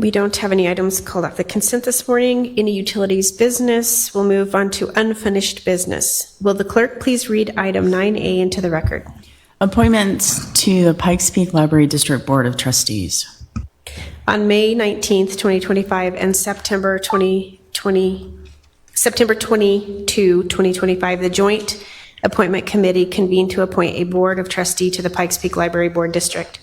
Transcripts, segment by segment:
We don't have any items called off the consent this morning. Any utilities business? We'll move on to unfinished business. Will the clerk please read item 9A into the record? Appointments to the Pikes Peak Library District Board of Trustees. On May 19th, 2025 and September 22, 2025, the Joint Appointment Committee convened to appoint a Board of Trustee to the Pikes Peak Library Board District.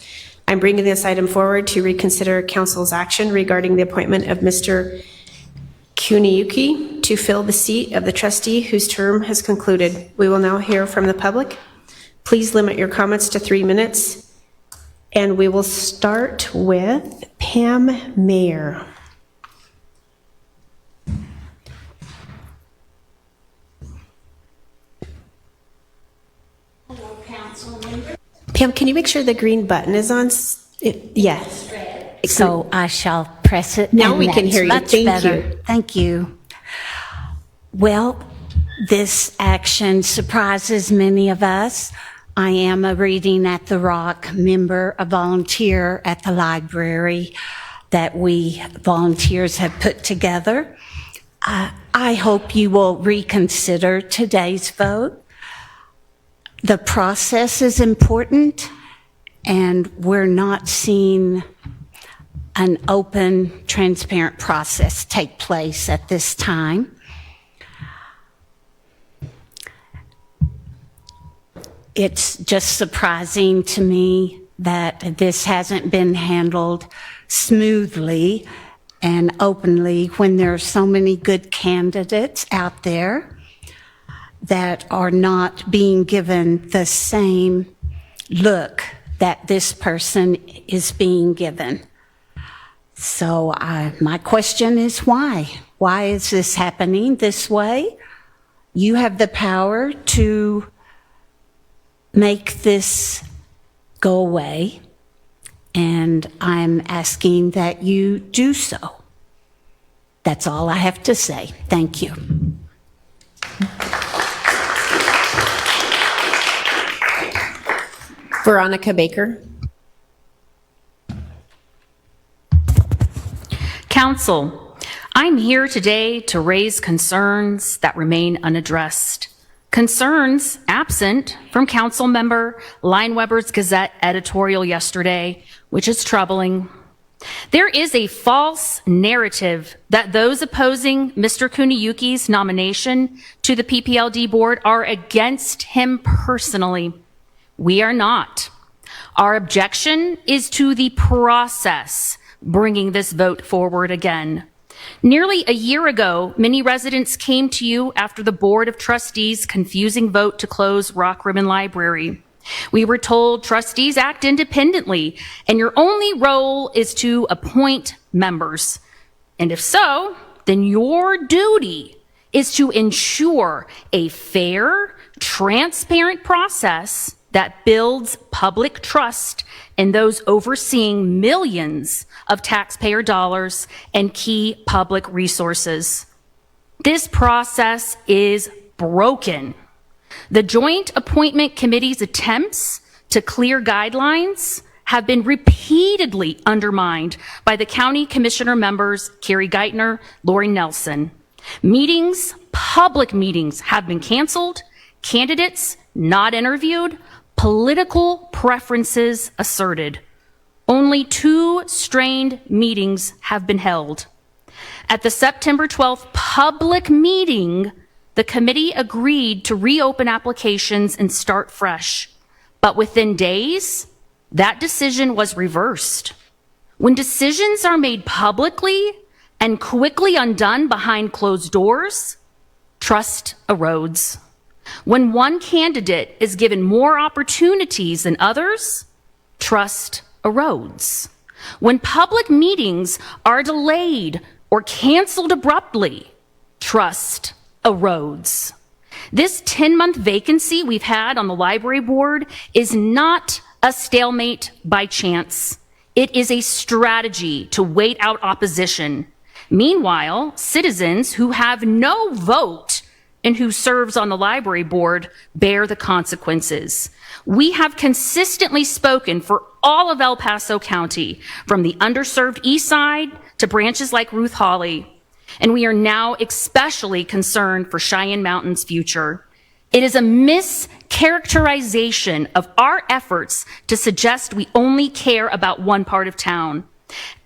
I'm bringing this item forward to reconsider Council's action regarding the appointment of Mr. Kuniyuki to fill the seat of the trustee whose term has concluded. We will now hear from the public. Please limit your comments to 3 minutes, and we will start with Pam Mayer. Hello, council member. Pam, can you make sure the green button is on? Yes. So I shall press it. Now we can hear you. Much Thank better. you. Thank you. Well, this action surprises many of us. I am a Reading at the Rock member, a volunteer at the library that we volunteers have put together. I hope you will reconsider today's vote. The process is important, and we're not seeing an open, transparent process take place at this time. It's just surprising to me that this hasn't been handled smoothly and openly when there are so many good candidates out there that are not being given the same look that this person is being given. So my question is why? Why is this happening this way? You have the power to make this go away, and I'm asking that you do so. That's all I have to say. Thank you. Veronica Baker. Council, I'm here today to raise concerns that remain unaddressed. Concerns absent from Council Member Lineweber's Gazette editorial yesterday, which is troubling. There is a false narrative that those opposing Mr. Kuniyuki's nomination to the PPLD board are against him personally. We are not. Our objection is to the process bringing this vote forward again. Nearly a year ago, many residents came to you after the Board of Trustees' confusing vote to close Rock Ribbon Library. We were told trustees act independently, and your only role is to appoint members. And if so, then your duty is to ensure a fair, transparent process that builds public trust in those overseeing millions of taxpayer dollars and key public resources. This process is broken. The Joint Appointment Committee's attempts to clear guidelines have been repeatedly undermined by the County Commissioner members Carrie Geithner, Lori Nelson. Meetings, public meetings, have been canceled, candidates not interviewed, political preferences asserted. Only 2 strained meetings have been held. At the September 12th public meeting, the committee agreed to reopen applications and start fresh. But within days, that decision was reversed. When decisions are made publicly and quickly undone behind closed doors, trust erodes. When one candidate is given more opportunities than others, trust erodes. When public meetings are delayed or canceled abruptly, trust erodes. This 10-month vacancy we've had on the library board is not a stalemate by chance. It is a strategy to wait out opposition. Meanwhile, citizens who have no vote and who serves on the library board bear the consequences. We have consistently spoken for all of El Paso County, from the underserved east side to branches like Ruth Hawley. And we are now especially concerned for Cheyenne Mountain's future. It is a mischaracterization of our efforts to suggest we only care about one part of town.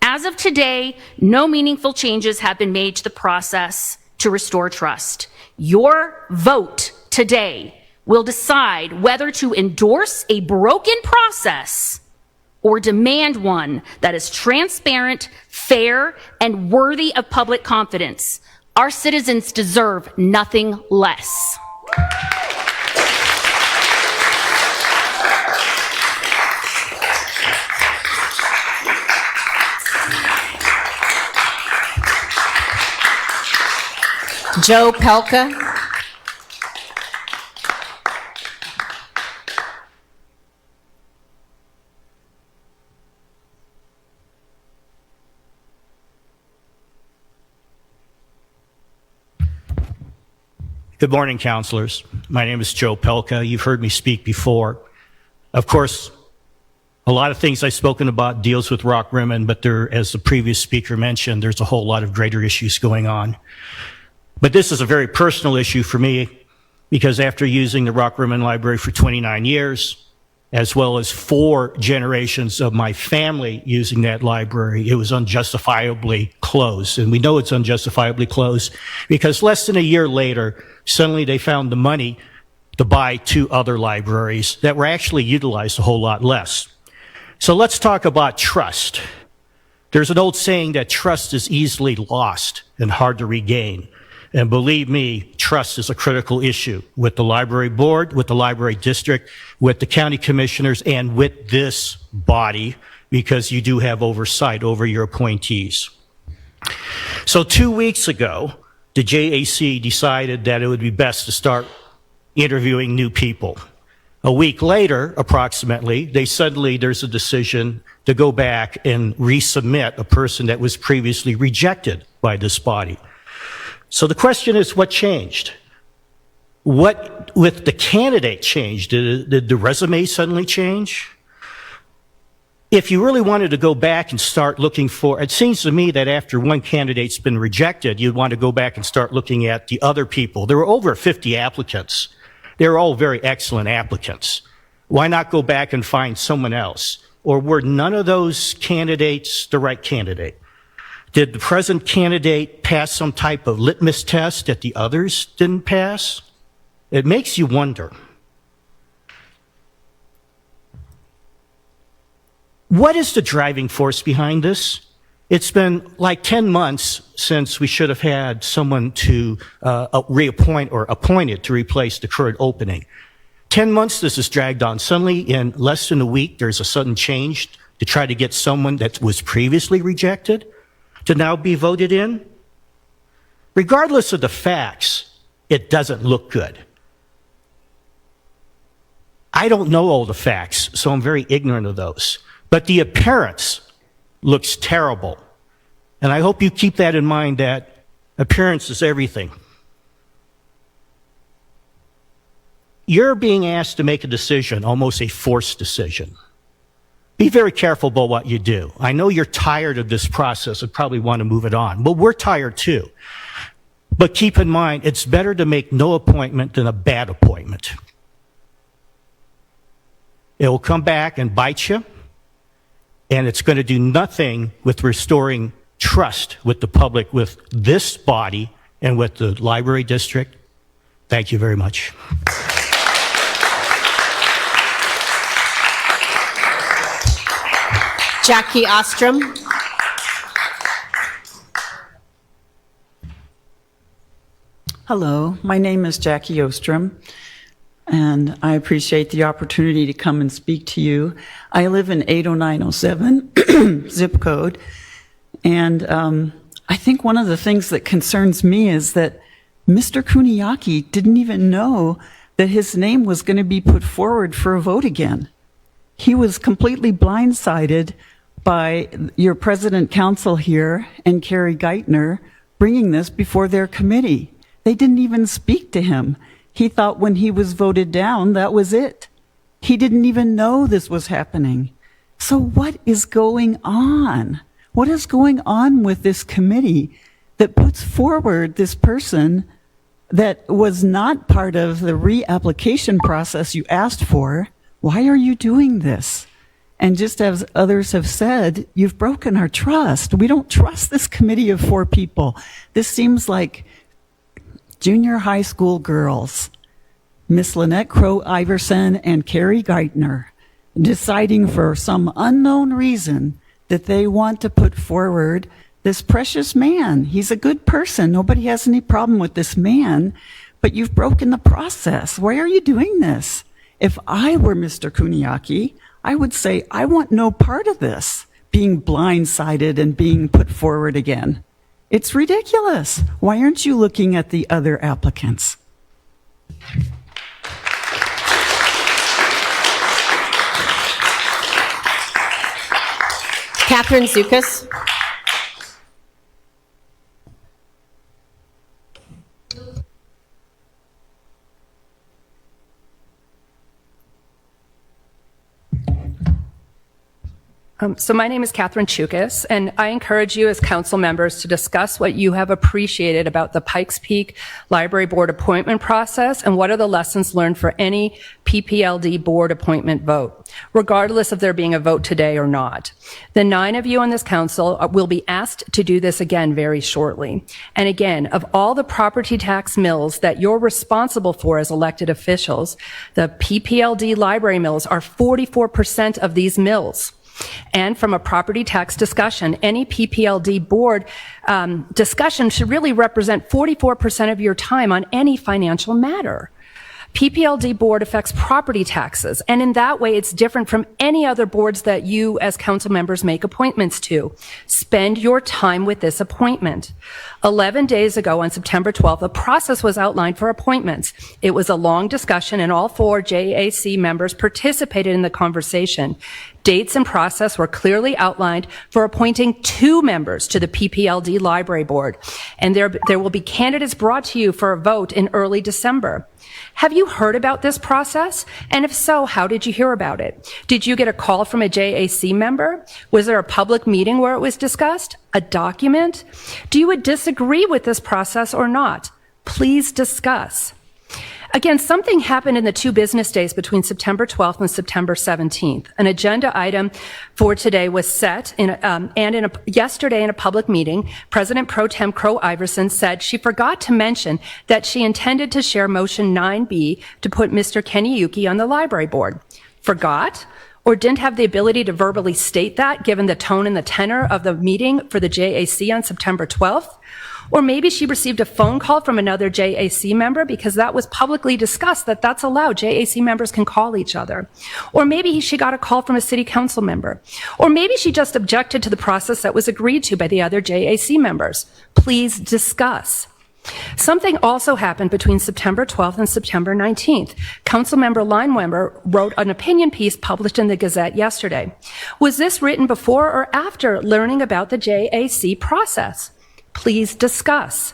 As of today, no meaningful changes have been made to the process to restore trust. Your vote today will decide whether to endorse a broken process or demand one that is transparent, fair, and worthy of public confidence. Our citizens deserve nothing less. Joe Pelka. Good morning, councilors. My name is Joe Pelka. You've heard me speak before. Of course, a lot of things I've spoken about deals with Rock Rimmon, but there, as the previous speaker mentioned, there's a whole lot of greater issues going on. But this is a very personal issue for me because after using the Rock Rimmon Library for 29 years, as well as 4 generations of my family using that library, it was unjustifiably closed. And we know it's unjustifiably closed because less than a year later, suddenly they found the money to buy 2 other libraries that were actually utilized a whole lot less. So let's talk about trust. There's an old saying that trust is easily lost and hard to regain. And believe me, trust is a critical issue with the library board, with the library district, with the county commissioners, and with this body, because you do have oversight over your appointees. So 2 weeks ago, the JAC decided that it would be best to start interviewing new people. A week later, approximately, there's a decision to go back and resubmit a person that was previously rejected by this body. So the question is, what changed? What with the candidate changed? Did the resume suddenly change? If you really wanted to go back and start looking for, it seems to me that after one candidate's been rejected, you'd want to go back and start looking at the other people. There were over 50 applicants. They were all very excellent applicants. Why not go back and find someone else? Or were none of those candidates the right candidate? Did the present candidate pass some type of litmus test that the others didn't pass? It makes you wonder. What is the driving force behind this? It's been like 10 months since we should have had someone to reappoint or appointed to replace the current opening. 10 months this is dragged on. Suddenly, in less than a week, there's a sudden change to try to get someone that was previously rejected to now be voted in. Regardless of the facts, it doesn't look good. I don't know all the facts, so I'm very ignorant of those. But the appearance looks terrible. And I hope you keep that in mind, that appearance is everything. You're being asked to make a decision, almost a forced decision. Be very careful about what you do. I know you're tired of this process and probably want to move it on. But we're tired too. But keep in mind, it's better to make no appointment than a bad appointment. It will come back and bite you, and it's going to do nothing with restoring trust with the public, with this body, and with the library district. Thank you very much. Jackie Ostrom. Hello, my name is Jackie Ostrom, and I appreciate the opportunity to come and speak to you. I live in 80907 zip code, and I think one of the things that concerns me is that Mr. Kuniyuki didn't even know that his name was going to be put forward for a vote again. He was completely blindsided by your president council here and Carrie Geithner bringing this before their committee. They didn't even speak to him. He thought when he was voted down, that was it. He didn't even know this was happening. So what is going on? What is going on with this committee that puts forward this person that was not part of the reapplication process you asked for? Why are you doing this? And just as others have said, you've broken our trust. We don't trust this committee of 4 people. This seems like junior high school girls, Miss Lynette Crow-Iverson and Carrie Geithner, deciding for some unknown reason that they want to put forward this precious man. He's a good person. Nobody has any problem with this man, but you've broken the process. Why are you doing this? If I were Mr. Kuniyuki, I would say, I want no part of this, being blindsided and being put forward again. It's ridiculous. Why aren't you looking at the other applicants? Catherine Zukas. So my name is Catherine Chukas, and I encourage you as council members to discuss what you have appreciated about the Pikes Peak Library Board appointment process and what are the lessons learned for any PPLD board appointment vote, regardless of there being a vote today or not. The 9 of you on this council will be asked to do this again very shortly. And again, of all the property tax mills that you're responsible for as elected officials, the PPLD library mills are 44% of these mills. And from a property tax discussion, any PPLD board discussion should really represent 44% of your time on any financial matter. PPLD board affects property taxes, and in that way, it's different from any other boards that you as council members make appointments to. Spend your time with this appointment. 11 days ago, on September 12th, a process was outlined for appointments. It was a long discussion, and all 4 JAC members participated in the conversation. Dates and process were clearly outlined for appointing 2 members to the PPLD Library Board, and there will be candidates brought to you for a vote in early December. Have you heard about this process? And if so, how did you hear about it? Did you get a call from a JAC member? Was there a public meeting where it was discussed? A document? Do you disagree with this process or not? Please discuss. Again, something happened in the 2 business days between September 12th and September 17th. An agenda item for today was set, yesterday in a public meeting, President Pro Tem Crow-Iverson said she forgot to mention that she intended to share Motion 9B to put Mr. Kuniyuki on the library board. Forgot? Or didn't have the ability to verbally state that, given the tone and the tenor of the meeting for the JAC on September 12th? Or maybe she received a phone call from another JAC member because that was publicly discussed that that's allowed. JAC members can call each other. Or maybe she got a call from a city council member. Or maybe she just objected to the process that was agreed to by the other JAC members. Please discuss. Something also happened between September 12th and September 19th. Councilmember Lineweber wrote an opinion piece published in the Gazette yesterday. Was this written before or after learning about the JAC process? Please discuss.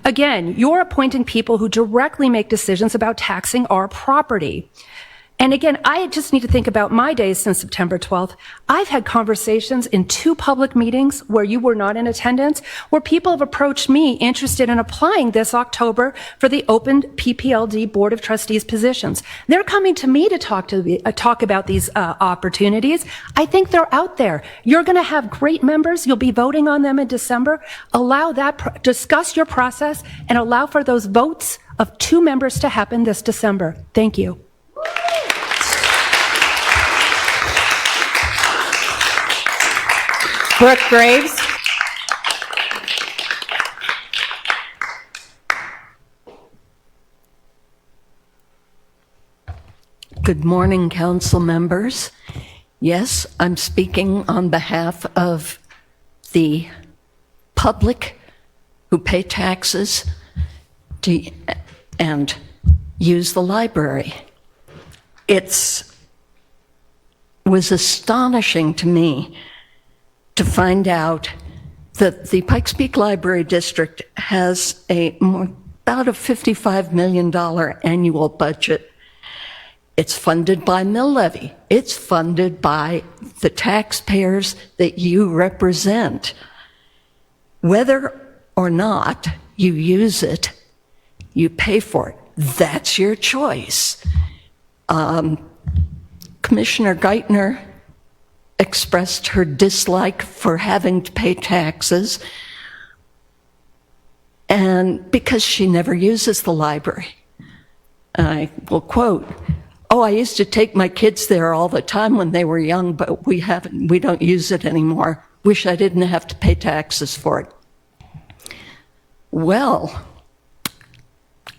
Again, you're appointing people who directly make decisions about taxing our property. And again, I just need to think about my days since September 12th. I've had conversations in 2 public meetings where you were not in attendance, where people have approached me interested in applying this October for the open PPLD Board of Trustees positions. They're coming to me to talk about these opportunities. I think they're out there. You're going to have great members. You'll be voting on them in December. Allow that, discuss your process and allow for those votes of 2 members to happen this December. Thank you. Brooke Graves. Good morning, council members. Yes, I'm speaking on behalf of the public who pay taxes and use the library. It was astonishing to me to find out that the Pikes Peak Library District has about a $55 million annual budget. It's funded by mill levy. It's funded by the taxpayers that you represent. Whether or not you use it, you pay for it. That's your choice. Commissioner Geithner expressed her dislike for having to pay taxes, and because she never uses the library. I will quote, "Oh, I used to take my kids there all the time when they were young, but we don't use it anymore. Wish I didn't have to pay taxes for it." Well,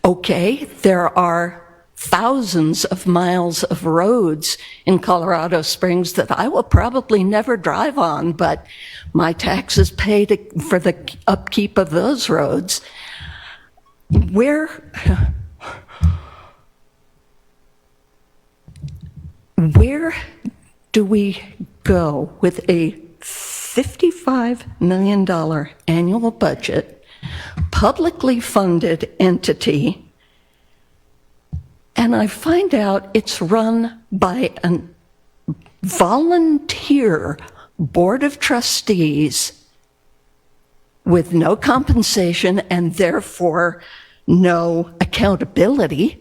okay, there are thousands of miles of roads in Colorado Springs that I will probably never drive on, but my taxes paid for the upkeep of those roads. Where do we go with a $55 million annual budget, publicly funded entity, and I find out it's run by a volunteer board of trustees with no compensation and therefore no accountability?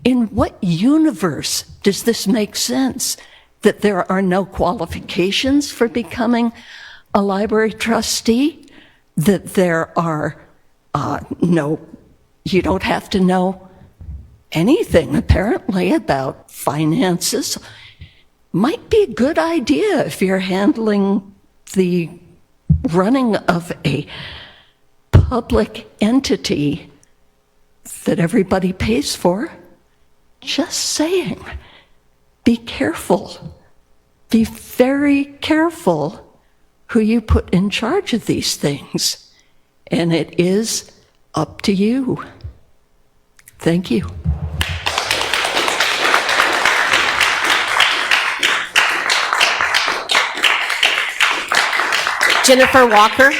In what universe does this make sense? That there are no qualifications for becoming a library trustee? That there are you don't have to know anything, apparently, about finances. Might be a good idea if you're handling the running of a public entity that everybody pays for. Just saying. Be careful. Be very careful who you put in charge of these things. And it is up to you. Thank you. Jennifer Walker.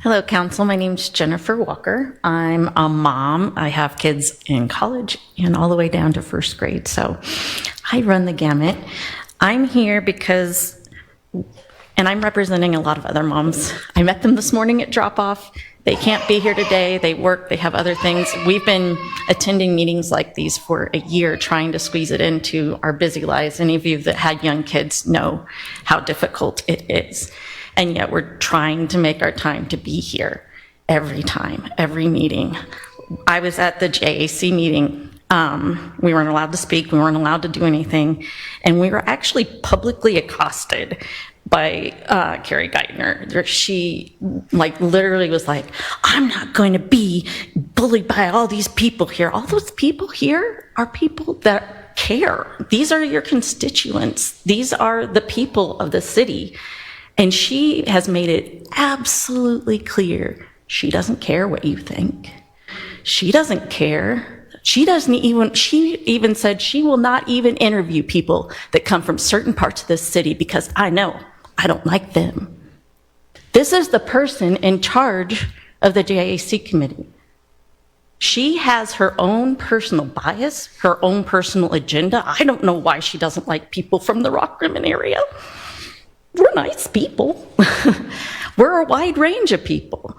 Hello, Council. My name's Jennifer Walker. I'm a mom. I have kids in college and all the way down to first grade, so I run the gamut. I'm here because, and I'm representing a lot of other moms. I met them this morning at drop-off. They can't be here today. They work. They have other things. We've been attending meetings like these for a year, trying to squeeze it into our busy lives. Any of you that had young kids know how difficult it is. And yet we're trying to make our time to be here every time, every meeting. I was at the JAC meeting. We weren't allowed to speak. We weren't allowed to do anything. And we were actually publicly accosted by Carrie Geithner. She literally was like, "I'm not going to be bullied by all these people here." All those people here are people that care. These are your constituents. These are the people of the city. And she has made it absolutely clear she doesn't care what you think. She doesn't care. She even said she will not even interview people that come from certain parts of this city because I know I don't like them. This is the person in charge of the JAC committee. She has her own personal bias, her own personal agenda. I don't know why she doesn't like people from the Rock Rimmon area. We're nice people. We're a wide range of people.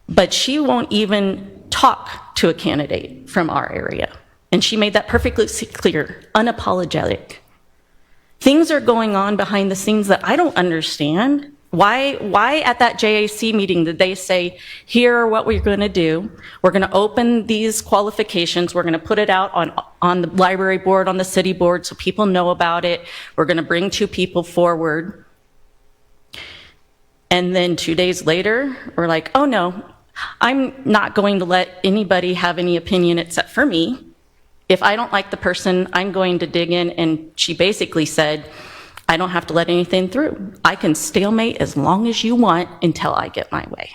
But she won't even talk to a candidate from our area. And she made that perfectly clear, unapologetic. Things are going on behind the scenes that I don't understand. Why at that JAC meeting did they say, here are what we're going to do. We're going to open these qualifications. We're going to put it out on the library board, on the city board, so people know about it. We're going to bring 2 people forward. And then 2 days later, we're like, oh no, I'm not going to let anybody have any opinion except for me. If I don't like the person, I'm going to dig in. And she basically said, I don't have to let anything through. I can stalemate as long as you want until I get my way.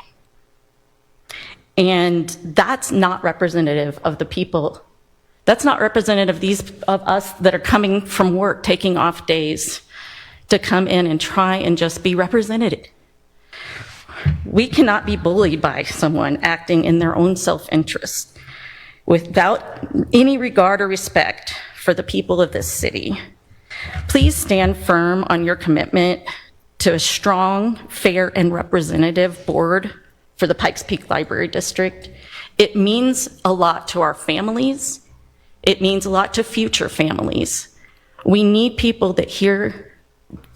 And that's not representative of the people. That's not representative of us that are coming from work, taking off days to come in and try and just be represented. We cannot be bullied by someone acting in their own self-interest without any regard or respect for the people of this city. Please stand firm on your commitment to a strong, fair, and representative board for the Pikes Peak Library District. It means a lot to our families. It means a lot to future families. We need people that hear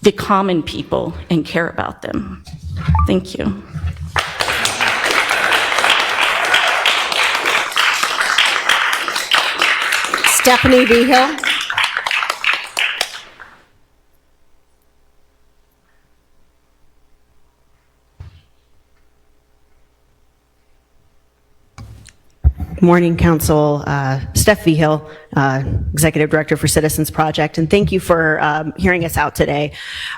the common people and care about them. Thank you. Stephanie V. Hill. Morning, Council. Steph V. Hill, Executive Director for Citizens Project, and thank you for hearing us out today.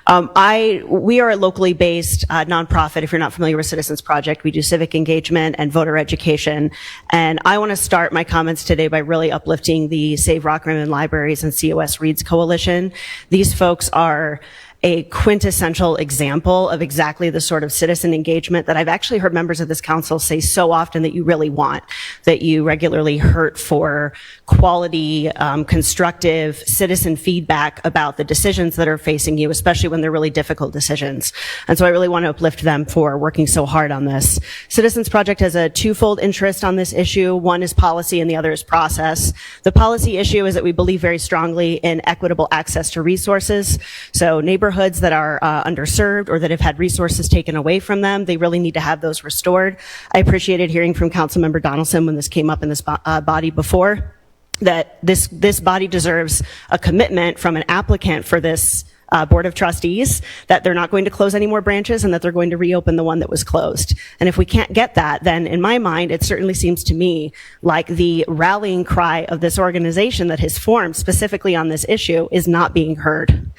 We are a locally based nonprofit. If you're not familiar with Citizens Project, we do civic engagement and voter education. And I want to start my comments today by really uplifting the Save Rock Rimmon Libraries and COS Reads Coalition. These folks are a quintessential example of exactly the sort of citizen engagement that I've actually heard members of this council say so often that you really want, that you regularly hurt for quality, constructive citizen feedback about the decisions that are facing you, especially when they're really difficult decisions. And so I really want to uplift them for working so hard on this. Citizens Project has a twofold interest on this issue. One is policy and the other is process. The policy issue is that we believe very strongly in equitable access to resources. So neighborhoods that are underserved or that have had resources taken away from them, they really need to have those restored. I appreciated hearing from Councilmember Donaldson when this came up in this body before, that this body deserves a commitment from an applicant for this Board of Trustees that they're not going to close any more branches and that they're going to reopen the one that was closed. And if we can't get that, then in my mind, it certainly seems to me like the rallying cry of this organization that has formed specifically on this issue is not being heard.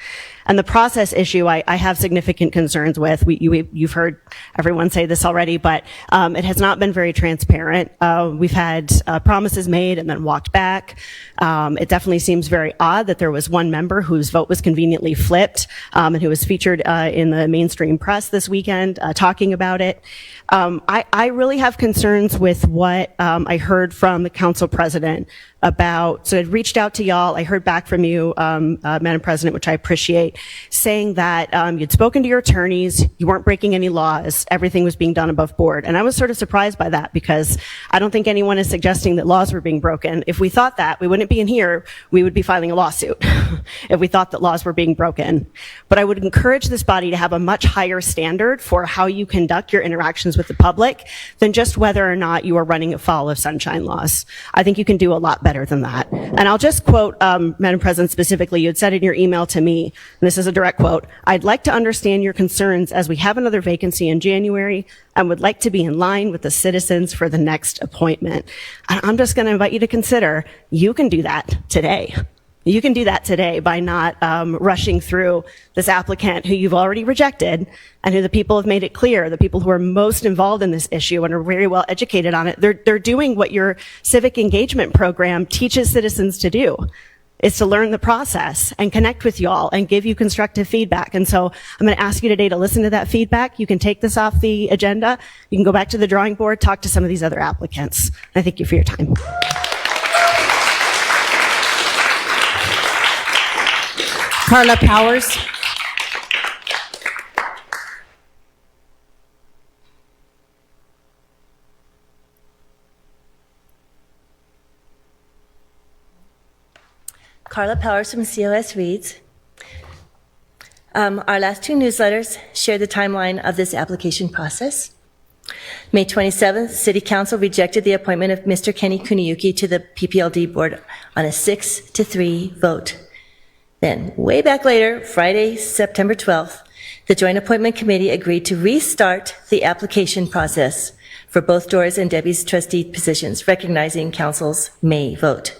And the process issue, I have significant concerns with. You've heard everyone say this already, but it has not been very transparent. We've had promises made and then walked back. It definitely seems very odd that there was one member whose vote was conveniently flipped and who was featured in the mainstream press this weekend talking about it. I really have concerns with what I heard from the council president about, so I'd reached out to y'all. I heard back from you, Madam President, which I appreciate, saying that you'd spoken to your attorneys, you weren't breaking any laws, everything was being done above board. And I was sort of surprised by that because I don't think anyone is suggesting that laws were being broken. If we thought that, we wouldn't be in here, we would be filing a lawsuit if we thought that laws were being broken. But I would encourage this body to have a much higher standard for how you conduct your interactions with the public than just whether or not you are running afoul of sunshine laws. I think you can do a lot better than that. And I'll just quote, Madam President, specifically, you had said in your email to me, and this is a direct quote, "I'd like to understand your concerns as we have another vacancy in January and would like to be in line with the citizens for the next appointment." I'm just going to invite you to consider, you can do that today. You can do that today by not rushing through this applicant who you've already rejected and who the people have made it clear, the people who are most involved in this issue and are very well educated on it, they're doing what your civic engagement program teaches citizens to do, is to learn the process and connect with y'all and give you constructive feedback. And so I'm going to ask you today to listen to that feedback. You can take this off the agenda. You can go back to the drawing board, talk to some of these other applicants. I thank you for your time. Carla Powers. Carla Powers from COS Reads. Our last two newsletters share the timeline of this application process. May 27th, City Council rejected the appointment of Mr. Kenny Kuniyuki to the PPLD board on a 6-3 vote. Then, way back later, Friday, September 12th, the Joint Appointment Committee agreed to restart the application process for both Doris and Debbie's trustee positions, recognizing Council's May vote.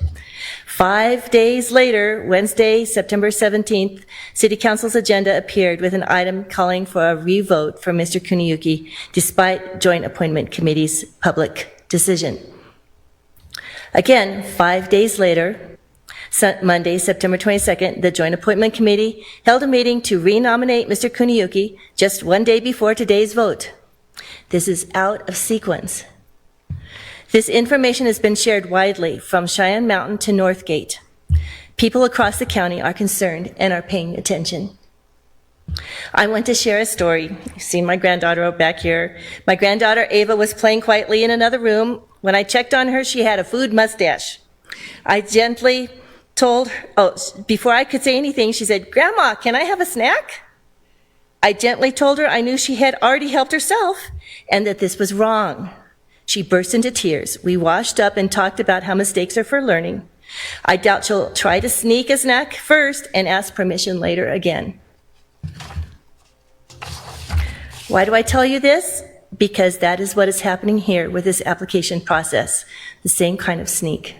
5 days later, Wednesday, September 17th, City Council's agenda appeared with an item calling for a revote for Mr. Kuniyuki, despite Joint Appointment Committee's public decision. Again, 5 days later, Monday, September 22nd, the Joint Appointment Committee held a meeting to renominate Mr. Kuniyuki just 1 day before today's vote. This is out of sequence. This information has been shared widely from Cheyenne Mountain to Northgate. People across the county are concerned and are paying attention. I want to share a story. You've seen my granddaughter back here. My granddaughter Ava was playing quietly in another room. When I checked on her, she had a food mustache. I gently told her, before I could say anything, she said, "Grandma, can I have a snack?" I gently told her I knew she had already helped herself and that this was wrong. She burst into tears. We washed up and talked about how mistakes are for learning. I doubt she'll try to sneak a snack first and ask permission later again. Why do I tell you this? Because that is what is happening here with this application process, the same kind of sneak.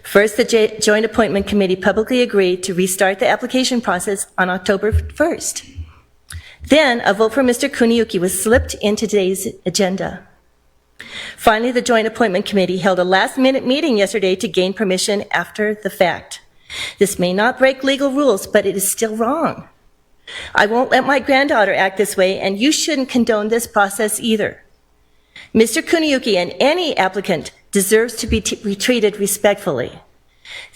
First, the Joint Appointment Committee publicly agreed to restart the application process on October 1st. Then, a vote for Mr. Kuniyuki was slipped into today's agenda. Finally, the Joint Appointment Committee held a last-minute meeting yesterday to gain permission after the fact. This may not break legal rules, but it is still wrong. I won't let my granddaughter act this way, and you shouldn't condone this process either. Mr. Kuniyuki and any applicant deserves to be treated respectfully.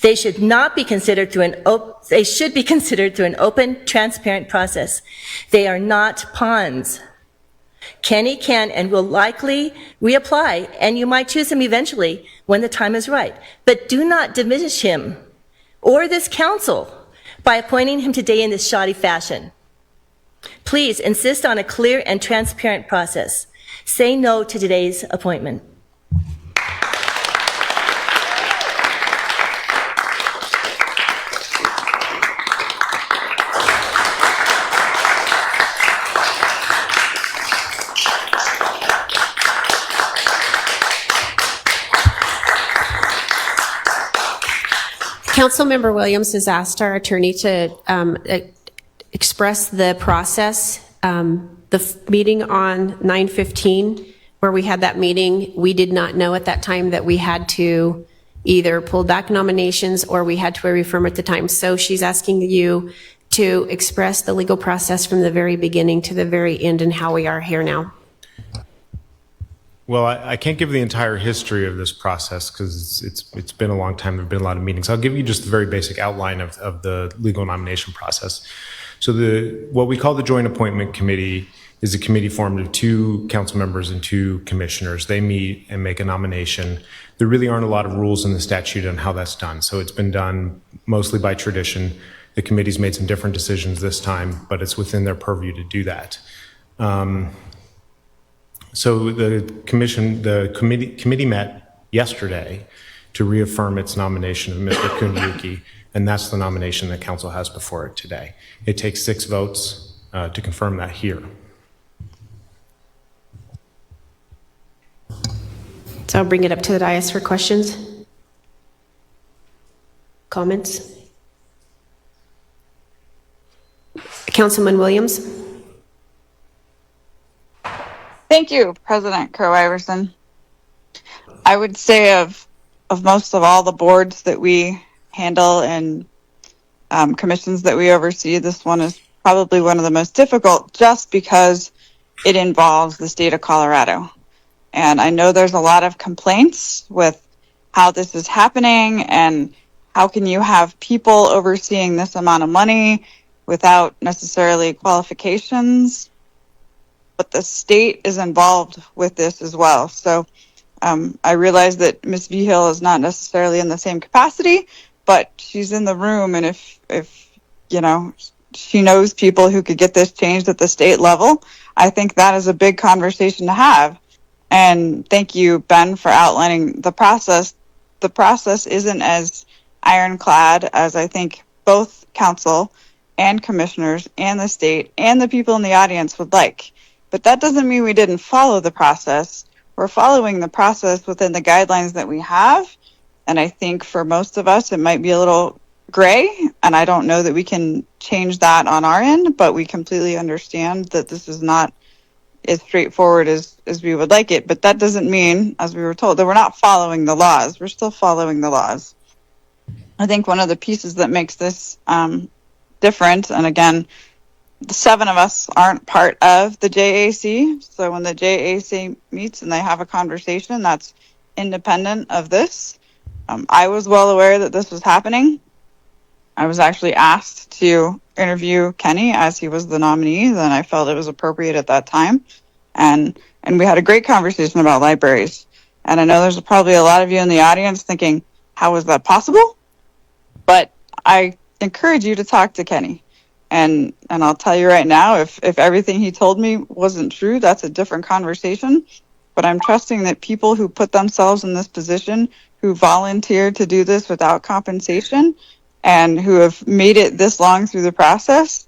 They should be considered through an open, transparent process. They are not pawns. Kenny can and will likely reapply, and you might choose him eventually when the time is right. But do not diminish him or this council by appointing him today in this shoddy fashion. Please insist on a clear and transparent process. Say no to today's appointment. Councilmember Williams has asked our attorney to express the process. The meeting on 9/15, where we had that meeting, we did not know at that time that we had to either pull back nominations or we had to reaffirm at the time. So she's asking you to express the legal process from the very beginning to the very end and how we are here now. Well, I can't give the entire history of this process because it's been a long time. There have been a lot of meetings. I'll give you just the very basic outline of the legal nomination process. So what we call the Joint Appointment Committee is a committee formed of 2 council members and 2 commissioners. They meet and make a nomination. There really aren't a lot of rules in the statute on how that's done. So it's been done mostly by tradition. The committee's made some different decisions this time, but it's within their purview to do that. So the committee met yesterday to reaffirm its nomination of Mr. Kuniyuki, and that's the nomination that council has before it today. It takes 6 votes to confirm that here. So I'll bring it up to the dais for questions, comments. Councilman Williams. Thank you, President Crow-Iverson. I would say of most of all the boards that we handle and commissions that we oversee, this one is probably one of the most difficult just because it involves the state of Colorado. And I know there's a lot of complaints with how this is happening and how can you have people overseeing this amount of money without necessarily qualifications. But the state is involved with this as well. So I realize that Ms. Vigil is not necessarily in the same capacity, but she's in the room. And if you know, she knows people who could get this changed at the state level, I think that is a big conversation to have. And thank you, Ben, for outlining the process. The process isn't as ironclad as I think both council and commissioners and the state and the people in the audience would like. But that doesn't mean we didn't follow the process. We're following the process within the guidelines that we have. And I think for most of us, it might be a little gray. And I don't know that we can change that on our end, but we completely understand that this is not as straightforward as we would like it. But that doesn't mean, as we were told, that we're not following the laws. We're still following the laws. I think one of the pieces that makes this different, and again, the 7 of us aren't part of the JAC. So when the JAC meets and they have a conversation, that's independent of this. I was well aware that this was happening. I was actually asked to interview Kenny as he was the nominee, and I felt it was appropriate at that time. And we had a great conversation about libraries. And I know there's probably a lot of you in the audience thinking, how is that possible? But I encourage you to talk to Kenny. And I'll tell you right now, if everything he told me wasn't true, that's a different conversation. But I'm trusting that people who put themselves in this position, who volunteer to do this without compensation, and who have made it this long through the process,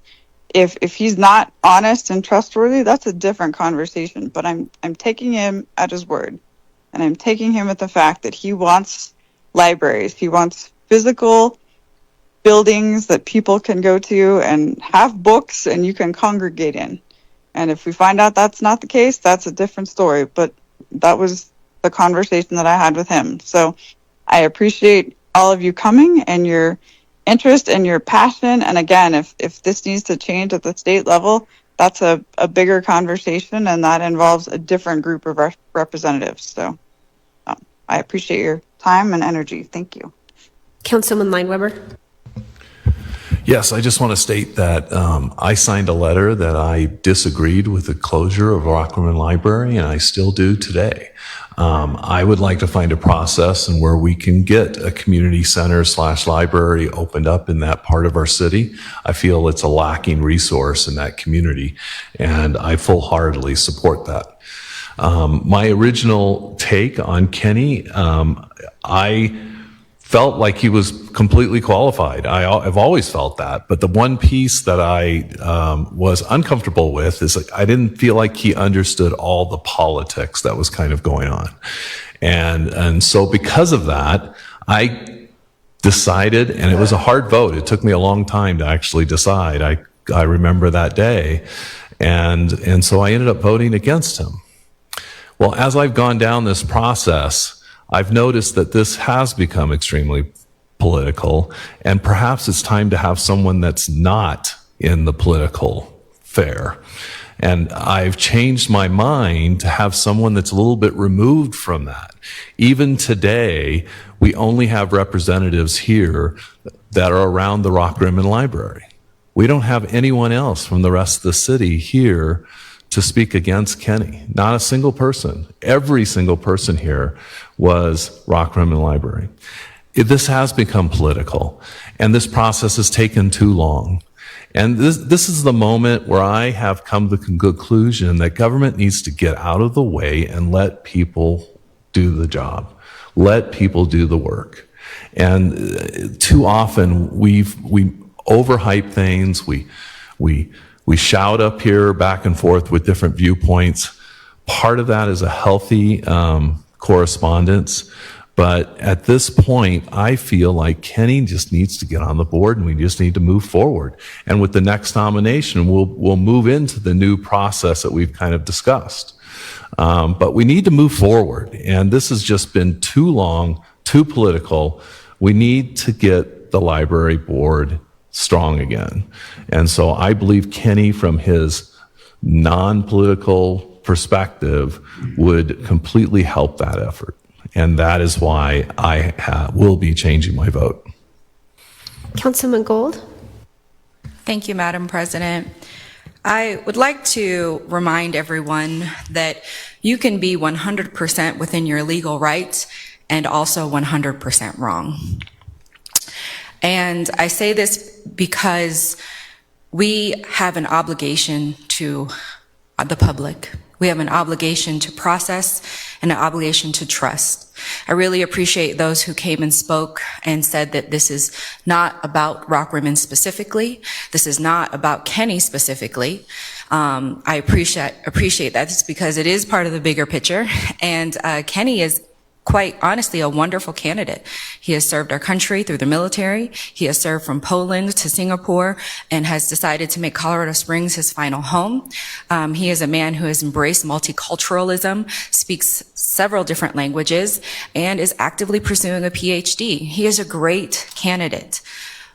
if he's not honest and trustworthy, that's a different conversation. But I'm taking him at his word. And I'm taking him at the fact that he wants libraries. He wants physical buildings that people can go to and have books and you can congregate in. And if we find out that's not the case, that's a different story. But that was the conversation that I had with him. So I appreciate all of you coming and your interest and your passion. And again, if this needs to change at the state level, that's a bigger conversation, and that involves a different group of representatives. So I appreciate your time and energy. Thank you. Councilman Lineweber. Yes, I just want to state that I signed a letter that I disagreed with the closure of Rockrimmon Library, and I still do today. I would like to find a process and where we can get a community center / library opened up in that part of our city. I feel it's a lacking resource in that community, and I full-heartedly support that. My original take on Kenny, I felt like he was completely qualified. I've always felt that. But the one piece that I was uncomfortable with is like, I didn't feel like he understood all the politics that was kind of going on. And so because of that, I decided, and it was a hard vote. It took me a long time to actually decide. I remember that day. And so I ended up voting against him. Well, as I've gone down this process, I've noticed that this has become extremely political, and perhaps it's time to have someone that's not in the political fair. And I've changed my mind to have someone that's a little bit removed from that. Even today, we only have representatives here that are around the Rockrimmon Library. We don't have anyone else from the rest of the city here to speak against Kenny. Not a single person. Every single person here was Rockrimmon Library. This has become political, and this process has taken too long. And this is the moment where I have come to the conclusion that government needs to get out of the way and let people do the job. Let people do the work. And too often we overhype things. We shout up here back and forth with different viewpoints. Part of that is a healthy correspondence. But at this point, I feel like Kenny just needs to get on the board, and we just need to move forward. And with the next nomination, we'll move into the new process that we've kind of discussed. But we need to move forward. And this has just been too long, too political. We need to get the library board strong again. And so I believe Kenny, from his non-political perspective, would completely help that effort. And that is why I will be changing my vote. Councilman Gold. Thank you, Madam President. I would like to remind everyone that you can be 100% within your legal rights and also 100% wrong. And I say this because we have an obligation to the public. We have an obligation to process and an obligation to trust. I really appreciate those who came and spoke and said that this is not about Rockrimmon specifically. This is not about Kenny specifically. I appreciate that. It's because it is part of the bigger picture. And Kenny is quite honestly a wonderful candidate. He has served our country through the military. He has served from Poland to Singapore and has decided to make Colorado Springs his final home. He is a man who has embraced multiculturalism, speaks several different languages, and is actively pursuing a PhD. He is a great candidate.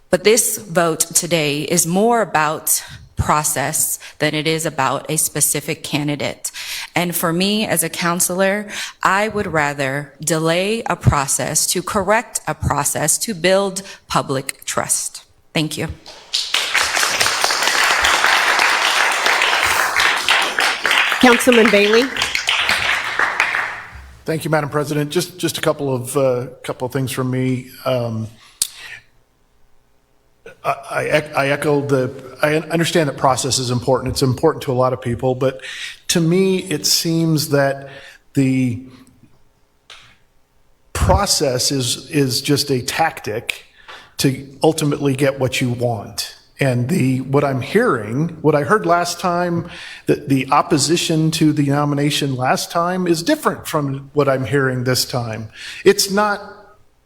But this vote today is more about process than it is about a specific candidate. And for me as a counselor, I would rather delay a process to correct a process to build public trust. Thank you. Councilman Bailey. Thank you, Madam President. Just a couple of things from me. I echo I understand that process is important. It's important to a lot of people, but to me, it seems that the process is just a tactic to ultimately get what you want. And what I heard last time, the opposition to the nomination last time is different from what I'm hearing this time. It's not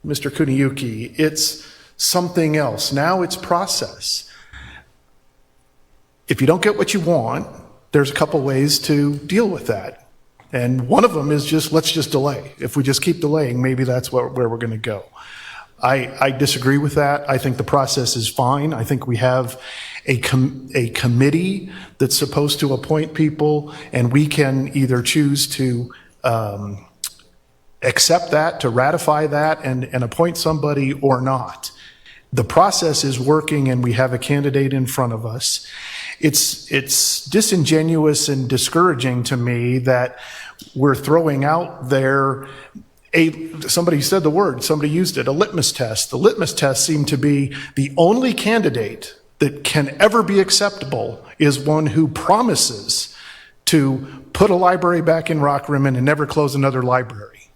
Mr. Kuniyuki, it's something else. Now it's process. If you don't get what you want, there's a couple ways to deal with that. And one of them is let's just delay. If we just keep delaying, maybe that's where we're going to go. I disagree with that. I think the process is fine. I think we have a committee that's supposed to appoint people, and we can either choose to accept that, to ratify that, and appoint somebody or not. The process is working, and we have a candidate in front of us. It's disingenuous and discouraging to me that we're throwing out there somebody said the word, somebody used it, a litmus test. The litmus test seemed to be the only candidate that can ever be acceptable is one who promises to put a library back in Rockrimmon and never close another library.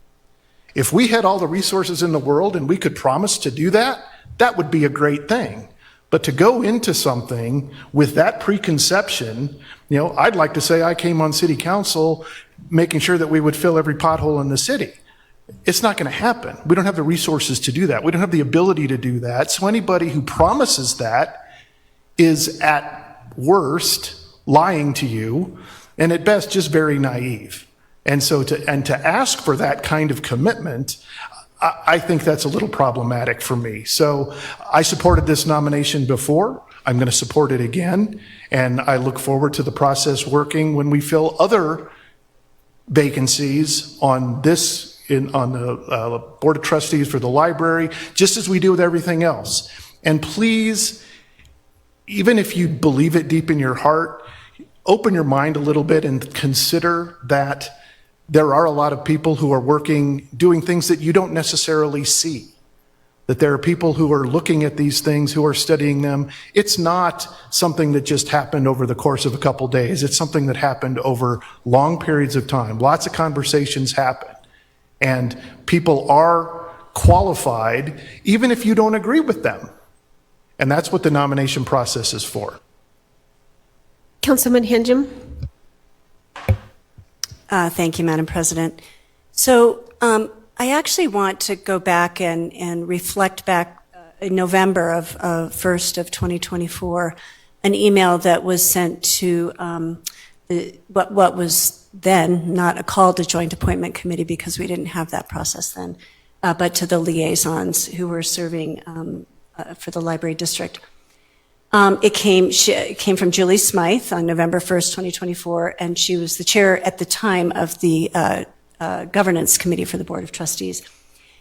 If we had all the resources in the world and we could promise to do that, that would be a great thing. But to go into something with that preconception, I'd like to say I came on city council making sure that we would fill every pothole in the city. It's not going to happen. We don't have the resources to do that. We don't have the ability to do that. So anybody who promises that is at worst lying to you, and at best just very naive. And so to ask for that kind of commitment, I think that's a little problematic for me. So I supported this nomination before. I'm going to support it again, and I look forward to the process working when we fill other vacancies on the Board of Trustees for the library, just as we do with everything else. And please, even if you believe it deep in your heart, open your mind a little bit and consider that there are a lot of people who are doing things that you don't necessarily see. That there are people who are looking at these things, who are studying them. It's not something that just happened over the course of a couple days. It's something that happened over long periods of time. Lots of conversations happen. And people are qualified, even if you don't agree with them. And that's what the nomination process is for. Councilman Hingham. Thank you, Madam President. So I actually want to go back and reflect back in November of 1st of 2024, an email that was sent to what was then not a call to joint appointment committee because we didn't have that process then, but to the liaisons who were serving for the library district. It came from Julie Smythe on November 1st, 2024, and she was the chair at the time of the governance committee for the Board of Trustees.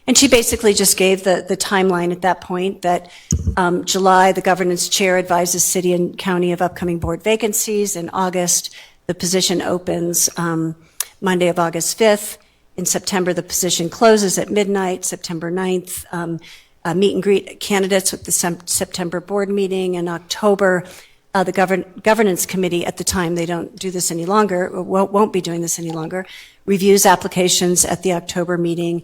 And she basically just gave the timeline at that point that July, the governance chair advises city and county of upcoming board vacancies. In August, the position opens Monday of August 5th. In September, the position closes at midnight, September 9th. Meet and greet candidates with the September board meeting. In October, the governance committee at the time, they don't do this any longer, or won't be doing this any longer, reviews applications at the October meeting,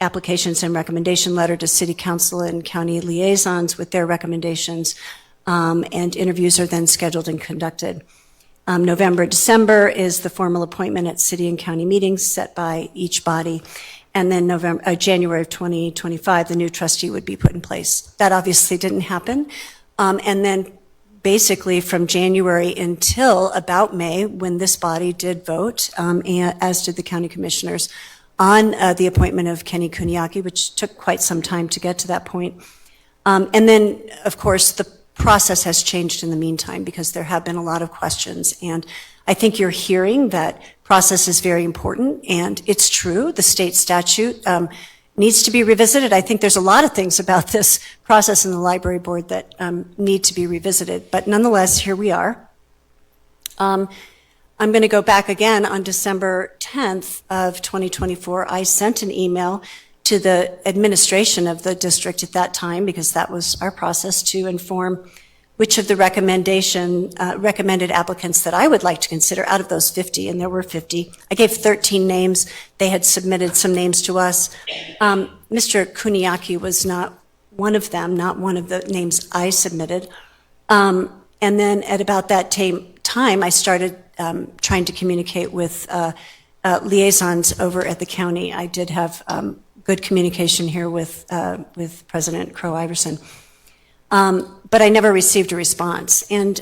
applications and recommendation letter to city council and county liaisons with their recommendations, and interviews are then scheduled and conducted. November, December is the formal appointment at city and county meetings set by each body. And then January of 2025, the new trustee would be put in place. That obviously didn't happen. And then basically from January until about May, when this body did vote, as did the county commissioners, on the appointment of Kenny Kuniyuki, which took quite some time to get to that point. And then, of course, the process has changed in the meantime because there have been a lot of questions. And I think you're hearing that process is very important, and it's true. The state statute needs to be revisited. I think there's a lot of things about this process in the library board that need to be revisited. But nonetheless, here we are. I'm going to go back again on December 10th of 2024. I sent an email to the administration of the district at that time, because that was our process, to inform which of the recommended applicants that I would like to consider out of those 50, and there were 50. I gave 13 names. They had submitted some names to us. Mr. Kuniyuki was not one of them, not one of the names I submitted. And then at about that time, I started trying to communicate with liaisons over at the county. I did have good communication here with President Crow-Iverson. But I never received a response. And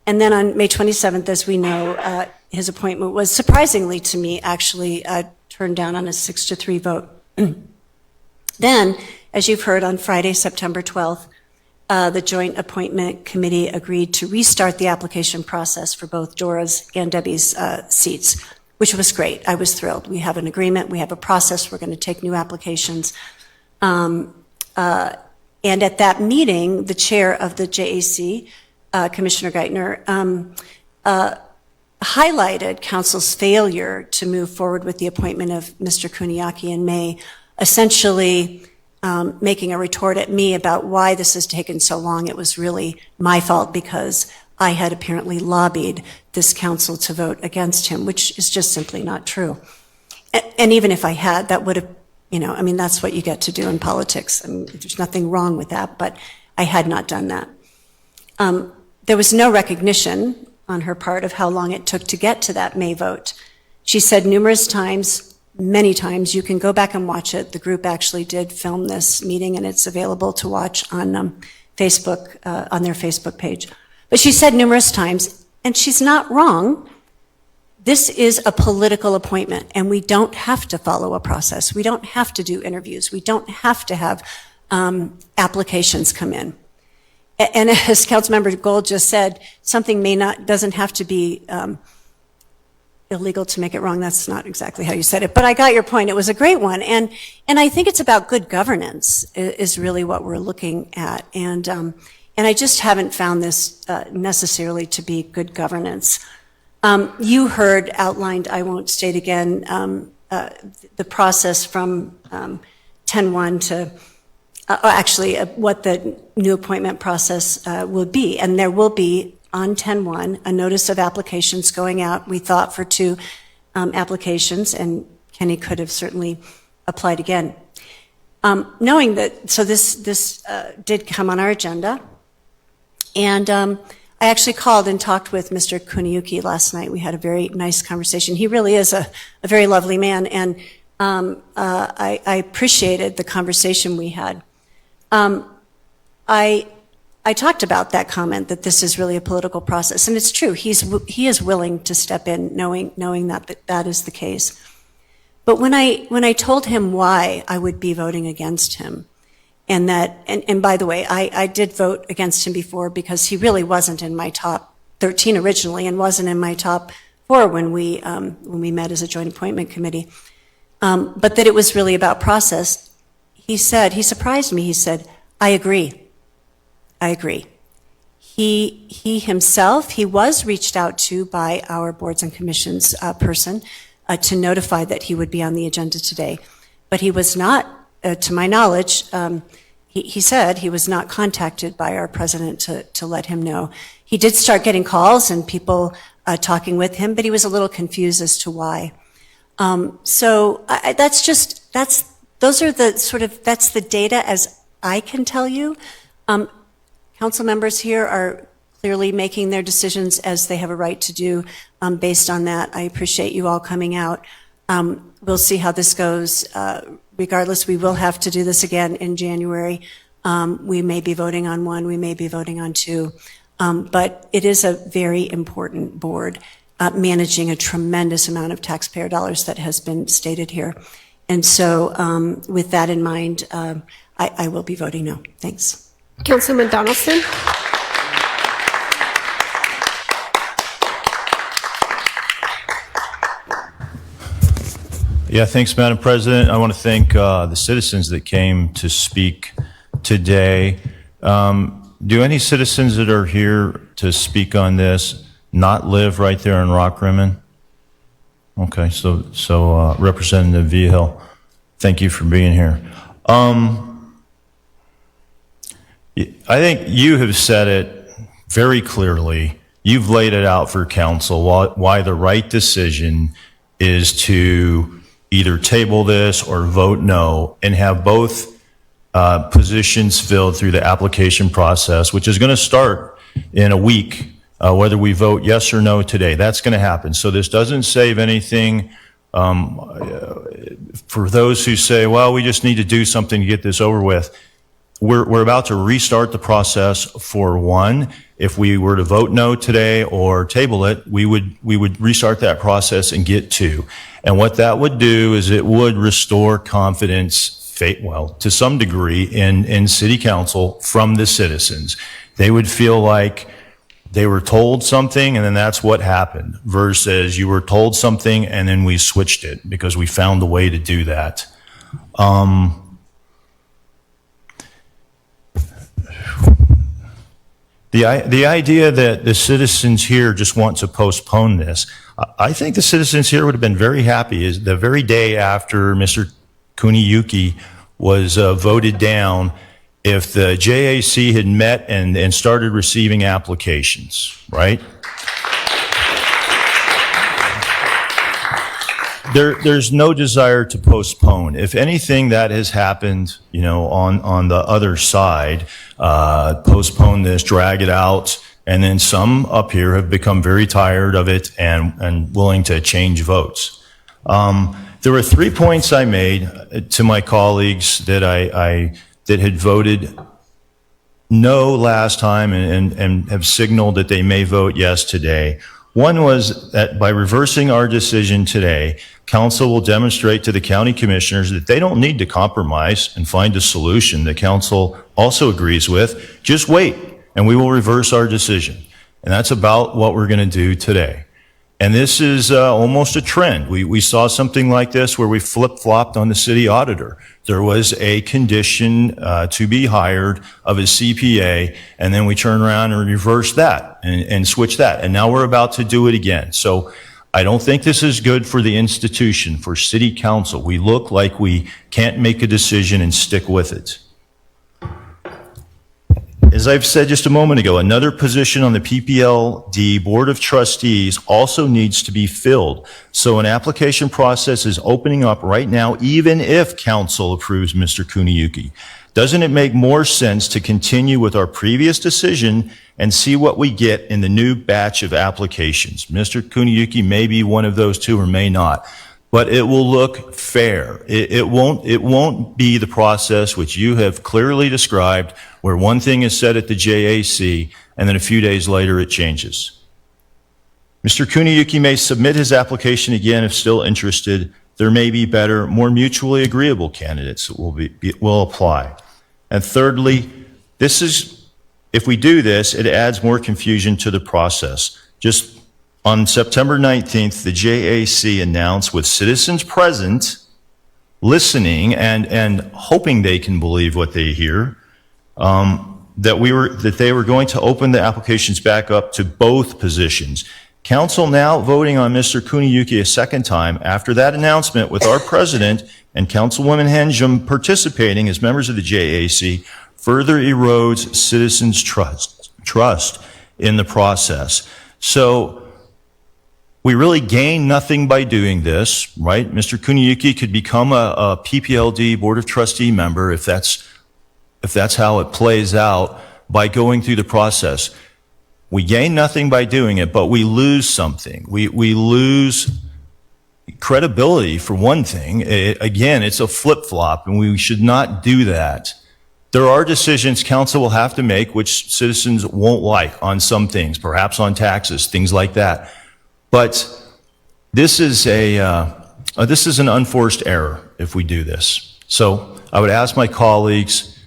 then on May 27th, as we know, his appointment was surprisingly to me actually turned down on a 6-3 vote. Then, as you've heard, on Friday, September 12th, the Joint Appointment Committee agreed to restart the application process for both Dora's and Debbie's seats, which was great. I was thrilled. We have an agreement. We have a process. We're going to take new applications. And at that meeting, the chair of the JAC, Commissioner Geithner, highlighted council's failure to move forward with the appointment of Mr. Kuniyuki in May, essentially making a retort at me about why this has taken so long. It was really my fault because I had apparently lobbied this council to vote against him, which is just simply not true. And even if I had, that would have, that's what you get to do in politics. There's nothing wrong with that, but I had not done that. There was no recognition on her part of how long it took to get to that May vote. She said numerous times, many times, you can go back and watch it. The group actually did film this meeting, and it's available to watch on Facebook, on their Facebook page. But she said numerous times, and she's not wrong, this is a political appointment, and we don't have to follow a process. We don't have to do interviews. We don't have to have applications come in. And as Councilmember Gold just said, something doesn't have to be illegal to make it wrong. That's not exactly how you said it, but I got your point. It was a great one. And I think it's about good governance is really what we're looking at. And I just haven't found this necessarily to be good governance. You heard outlined, I won't state again, the process from 10-1 to what the new appointment process will be. And there will be on 10-1 a notice of applications going out. We thought for 2 applications, and Kenny could have certainly applied again. Knowing that, so this did come on our agenda. And I actually called and talked with Mr. Kuniyuki last night. We had a very nice conversation. He really is a very lovely man, and I appreciated the conversation we had. I talked about that comment that this is really a political process, and it's true. He is willing to step in, knowing that is the case. But when I told him why I would be voting against him, and by the way, I did vote against him before because he really wasn't in my top 13 originally, and wasn't in my top 4 when we met as a joint appointment committee. But that it was really about process. He surprised me. He said, I agree. He himself, he was reached out to by our boards and commissions person to notify that he would be on the agenda today. But he was not, to my knowledge, he said he was not contacted by our president to let him know. He did start getting calls and people talking with him, but he was a little confused as to why. So that's the data as I can tell you. Council members here are clearly making their decisions as they have a right to do based on that. I appreciate you all coming out. We'll see how this goes. Regardless, we will have to do this again in January. We may be voting on 1, we may be voting on 2. But it is a very important board managing a tremendous amount of taxpayer dollars that has been stated here. And so with that in mind, I will be voting no. Thanks. Councilman Donaldson? Yeah, thanks, Madam President. I want to thank the citizens that came to speak today. Do any citizens that are here to speak on this not live right there in Rock Rimmon? Okay, so Representative Vigil, thank you for being here. I think you have said it very clearly. You've laid it out for council why the right decision is to either table this or vote no and have both positions filled through the application process, which is going to start in a week, whether we vote yes or no today. That's going to happen. So this doesn't save anything for those who say, well, we just need to do something to get this over with. We're about to restart the process for one. If we were to vote no today or table it, we would restart that process and get two. And what that would do is it would restore confidence, well, to some degree in city council from the citizens. They would feel like they were told something and then that's what happened versus you were told something and then we switched it because we found a way to do that. The idea that the citizens here just want to postpone this, I think the citizens here would have been very happy is the very day after Mr. Kuniyuki was voted down if the JAC had met and started receiving applications, right? There's no desire to postpone. If anything, that has happened, you know, on the other side, postpone this, drag it out, and then some up here have become very tired of it and willing to change votes. There were 3 points I made to my colleagues that that had voted no last time and have signaled that they may vote yes today. One was that by reversing our decision today, council will demonstrate to the county commissioners that they don't need to compromise and find a solution that council also agrees with. Just wait, and we will reverse our decision. And that's about what we're going to do today. And this is almost a trend. We saw something like this where we flip-flopped on the city auditor. There was a condition to be hired of a CPA, and then we turn around and reverse that and switch that. And now we're about to do it again. So I don't think this is good for the institution, for city council. We look like we can't make a decision and stick with it. As I've said just a moment ago, another position on the PPLD Board of Trustees also needs to be filled. So an application process is opening up right now, even if council approves Mr. Kuniyuki. Doesn't it make more sense to continue with our previous decision and see what we get in the new batch of applications? Mr. Kuniyuki may be one of those two or may not, but it will look fair. It won't be the process which you have clearly described, where one thing is said at the JAC and then a few days later it changes. Mr. Kuniyuki may submit his application again if still interested. There may be better, more mutually agreeable candidates that will apply. And thirdly, if we do this, it adds more confusion to the process. Just on September 19th, the JAC announced with citizens present, listening and hoping they can believe what they hear, that they were going to open the applications back up to both positions. Council now voting on Mr. Kuniyuki a second time after that announcement with our president and Councilwoman Henjum participating as members of the JAC further erodes citizens' trust in the process. So we really gain nothing by doing this, right? Mr. Kuniyuki could become a PPLD Board of Trustee member if that's how it plays out by going through the process. We gain nothing by doing it, but we lose something. We lose credibility for one thing. Again, it's a flip-flop, and we should not do that. There are decisions council will have to make which citizens won't like on some things, perhaps on taxes, things like that. But this is an unforced error if we do this. So I would ask my colleagues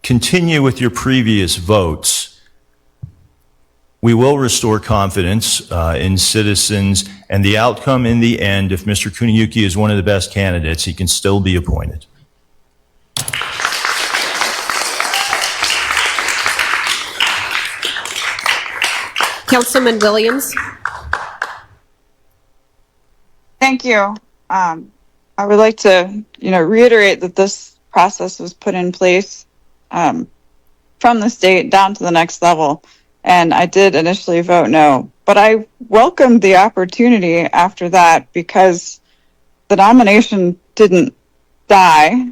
continue with your previous votes, we will restore confidence in citizens, and the outcome in the end, if Mr. Kuniyuki is one of the best candidates, he can still be appointed. Councilman Williams. Thank you. I would like to, reiterate that this process was put in place from the state down to the next level. And I did initially vote no, but I welcomed the opportunity after that because the nomination didn't die.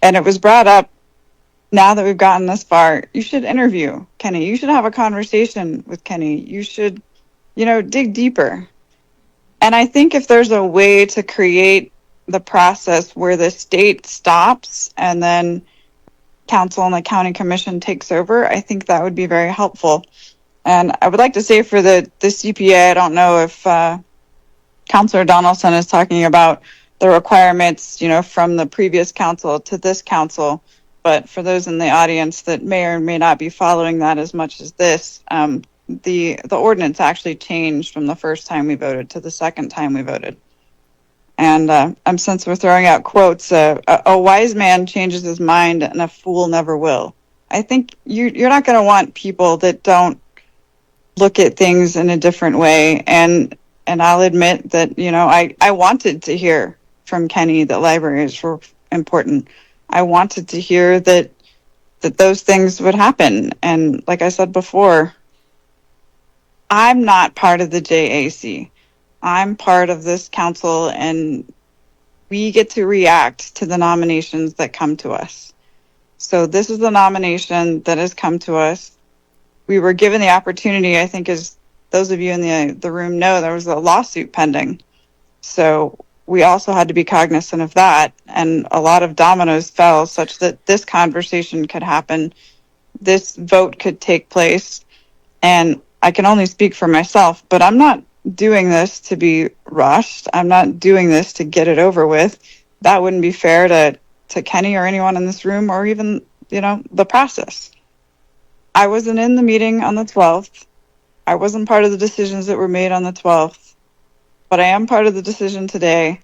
And it was brought up, now that we've gotten this far, you should interview Kenny. You should have a conversation with Kenny. You should, dig deeper. And I think if there's a way to create the process where the state stops and then council and the county commission takes over, I think that would be very helpful. And I would like to say for the CPA, I don't know if Councilor Donaldson is talking about the requirements, from the previous council to this council. But for those in the audience that may or may not be following that as much as this, the ordinance actually changed from the first time we voted to the second time we voted. And since we're throwing out quotes, a wise man changes his mind and a fool never will. I think you're not going to want people that don't look at things in a different way. And I'll admit that, I wanted to hear from Kenny that libraries were important. I wanted to hear that those things would happen. And like I said before, I'm not part of the JAC. I'm part of this council, and we get to react to the nominations that come to us. So this is the nomination that has come to us. We were given the opportunity, I think, as those of you in the room know, there was a lawsuit pending. So we also had to be cognizant of that, and a lot of dominoes fell such that this conversation could happen, this vote could take place, and I can only speak for myself, but I'm not doing this to be rushed. I'm not doing this to get it over with. That wouldn't be fair to Kenny or anyone in this room, or even, the process. I wasn't in the meeting on the 12th. I wasn't part of the decisions that were made on the 12th, but I am part of the decision today.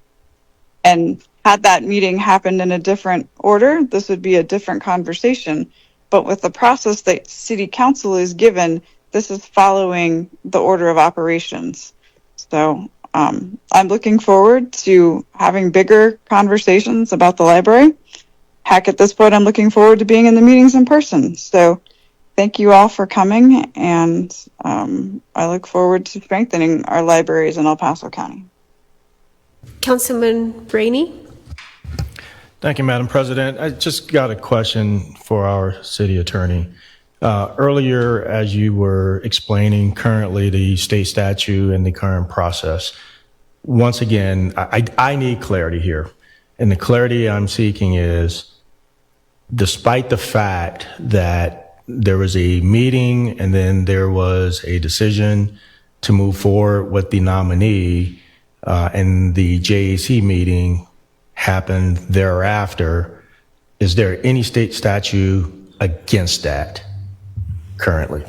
And had that meeting happened in a different order, this would be a different conversation. But with the process that City Council is given, this is following the order of operations. So I'm looking forward to having bigger conversations about the library. Heck, at this point, I'm looking forward to being in the meetings in person. So thank you all for coming, and I look forward to strengthening our libraries in El Paso County. Councilman Rainey. Thank you, Madam President. I just got a question for our city attorney. Earlier, as you were explaining currently the state statute and the current process, once again, I need clarity here. And the clarity I'm seeking is, despite the fact that there was a meeting and then there was a decision to move forward with the nominee, and the JAC meeting happened thereafter, is there any state statute against that currently?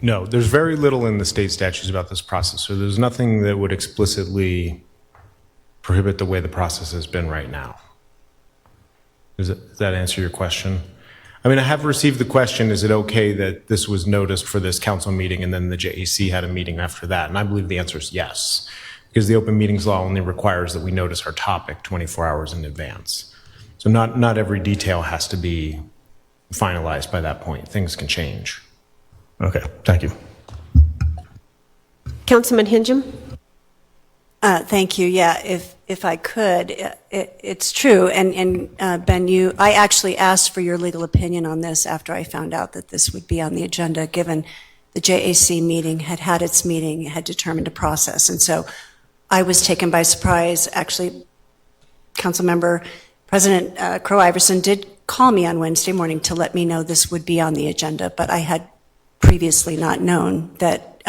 No, there's very little in the state statutes about this process. So there's nothing that would explicitly prohibit the way the process has been right now. Does that answer your question? I mean, I have received the question, is it okay that this was noticed for this council meeting and then the JAC had a meeting after that? And I believe the answer is yes, because the open meetings law only requires that we notice our topic 24 hours in advance. So not every detail has to be finalized by that point. Things can change. Okay, thank you. Councilman Hingham. Thank you. Yeah, if I could, it's true. And Ben, I actually asked for your legal opinion on this after I found out that this would be on the agenda, given the JAC meeting had its meeting, had determined a process. And so I was taken by surprise. Actually, Councilmember President Crow-Iverson did call me on Wednesday morning to let me know this would be on the agenda, but I had previously not known that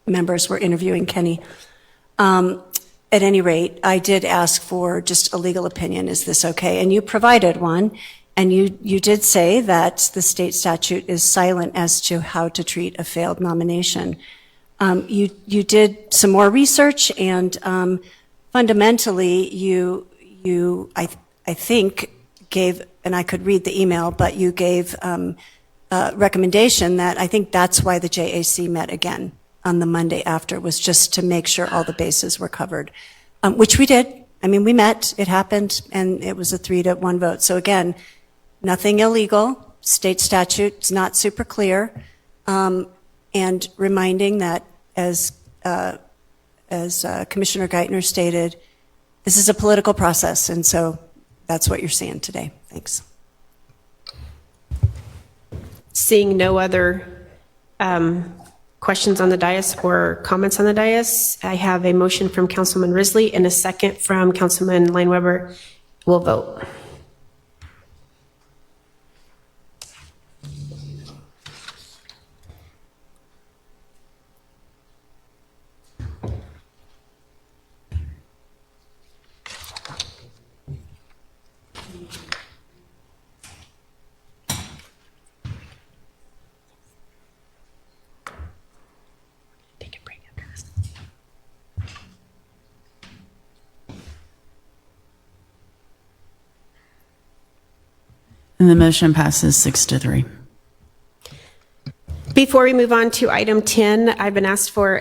members were interviewing Kenny. at any rate, I did ask for just a legal opinion. Is this okay? And you provided one, and you did say that the state statute is silent as to how to treat a failed nomination. You did some more research, and fundamentally, I think gave, and I could read the email, but you gave recommendation that I think that's why the JAC met again on the Monday after, was just to make sure all the bases were covered, which we did. I mean, we met, it happened, and it was a 3-1 vote. So again, nothing illegal. State statute's not super clear, and reminding that, as Commissioner Geithner stated, this is a political process, and so that's what you're seeing today. Thanks. Seeing no other questions on the dais or comments on the dais, I have a motion from Councilman Risley and a second from Councilman Lineweber. We'll vote. And the motion passes 6-3. Before we move on to item 10, I've been asked for a